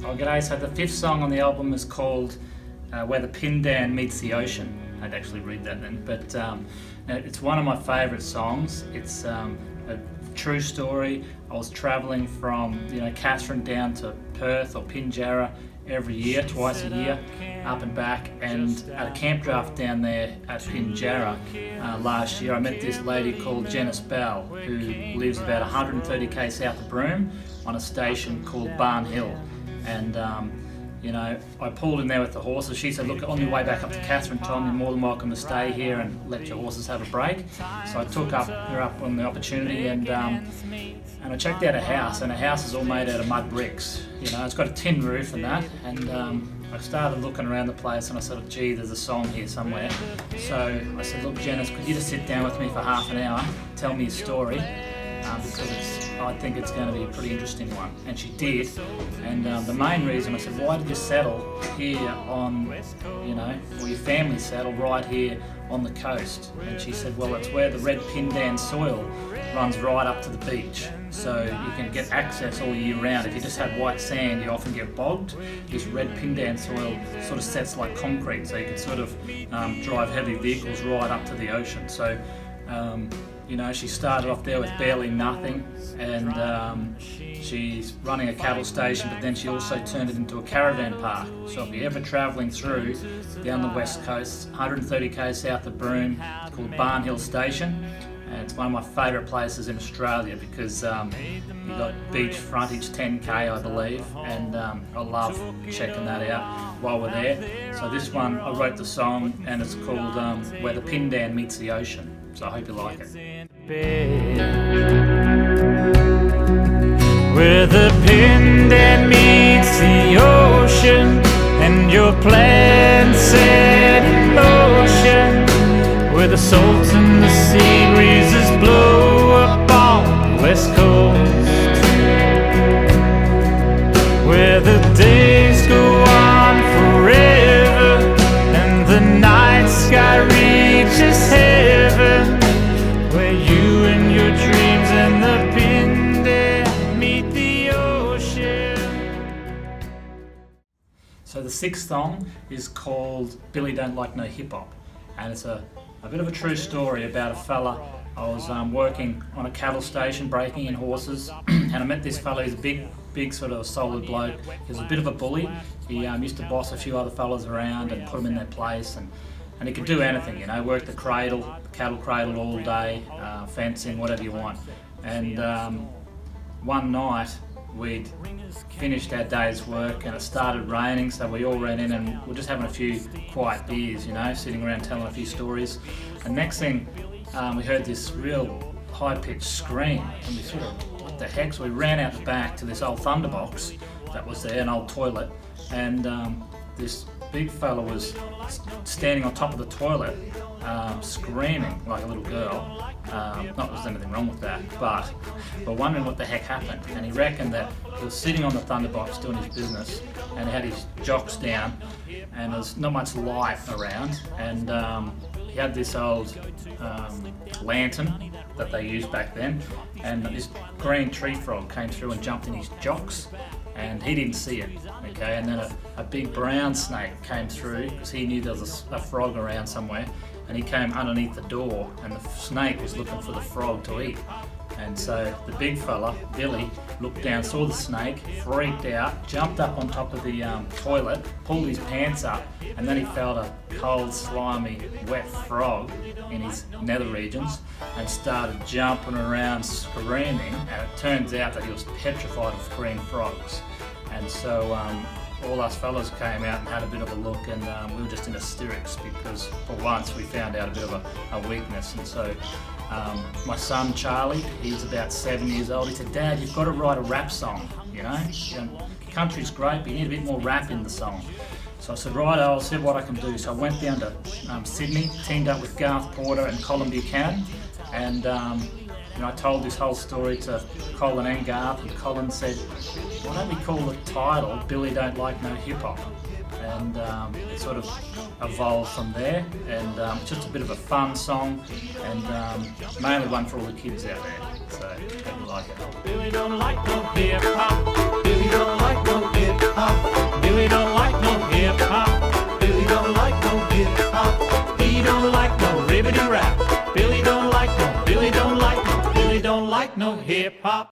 Oh, g'day. So the fifth song on the album is called Where the Pindan Meets the Ocean. I'd actually read that then, but it's one of my favourite songs. It's a true story. I was travelling from Katherine down to Perth or Pinjarra every year, twice a year, up and back, and at a camp draft down there at Pinjarra last year I met this lady called Janice Bell, who lives about 130k south of Broome on a station called Barn Hill. And I pulled in there with the horses. She said, look, on your way back up to Katherine, Tom, you're more than welcome to stay here and let your horses have a break. So I took her up on the opportunity, and I checked out a house, and the house is all made out of mud bricks. It's got a tin roof and that, and I started looking around the place, and I said, gee, there's a song here somewhere. So I said, look, Janice, could you just sit down with me for half an hour, tell me a story, because I think it's going to be a pretty interesting one. And she did. And the main reason, I said, why did you settle here on, or your family settle right here on the coast? And she said, well, it's where the red Pindan soil runs right up to the beach. So you can get access all year round. If you just have white sand, you often get bogged. This red Pindan soil sort of sets like concrete, so you can sort of drive heavy vehicles right up to the ocean. So she started off there with barely nothing, and she's running a cattle station, but then she also turned it into a caravan park. So if you're ever travelling through down the west coast, 130k south of Broome, it's called Barn Hill Station, and it's one of my favourite places in Australia because you've got beach frontage, 10k I believe, and I love checking that out while we're there. So this one, I wrote the song, and it's called Where the Pindan Meets the Ocean. So I hope you like it. Where the Pindan meets the ocean, and your plans set in motion, where the salt and the sea breezes blow up on the west coast, where the days go on forever and the night sky reaches heaven, where you and your dreams and the Pindan meet the ocean. So the sixth song is called Billy Don't Like No Hip Hop, and it's a bit of a true story about a fella. I was working on a cattle station, breaking in horses, and I met this fella. He's a big sort of solid bloke. He was a bit of a bully. He used to boss a few other fellas around and put them in their place, and he could do anything, work the cradle, the cattle cradle all day, fencing, whatever you want. And one night we'd finished our day's work and it started raining, so we all ran in and we're just having a few quiet beers, sitting around telling a few stories. And next thing, we heard this real high-pitched scream, and we sort of, what the heck? So we ran out the back to this old thunderbox that was there, an old toilet, and this big fella was standing on top of the toilet, screaming like a little girl. Not that there's anything wrong with that, but we're wondering what the heck happened. And he reckoned that he was sitting on the thunderbox doing his business, and he had his jocks down, and there's not much light around, and he had this old lantern that they used back then, and this green tree frog came through and jumped in his jocks, and he didn't see it, okay? And then a big brown snake came through because he knew there was a frog around somewhere, and he came underneath the door, and the snake was looking for the frog to eat. And so the big fella, Billy, looked down, saw the snake, freaked out, jumped up on top of the toilet, pulled his pants up, and then he felt a cold, slimy, wet frog in his nether regions and started jumping around screaming, and it turns out that he was petrified of green frogs. And so all us fellas came out and had a bit of a look, and we were just in hysterics because for once we found out a bit of a weakness. And so my son Charlie, he's about 7 years old, he said, Dad, you've got to write a rap song, country's great, but you need a bit more rap in the song. So I said, right, I'll see what I can do. So I went down to Sydney, teamed up with Garth Porter and Colin Buchanan, and I told this whole story to Colin and Garth, and Colin said, why don't we call the title Billy Don't Like No Hip Hop? And it sort of evolved from there, and just a bit of a fun song, and mainly one for all the kids out there, so hope you like it. Billy don't like no hip hop, Billy don't like no hip hop. like no hip hop.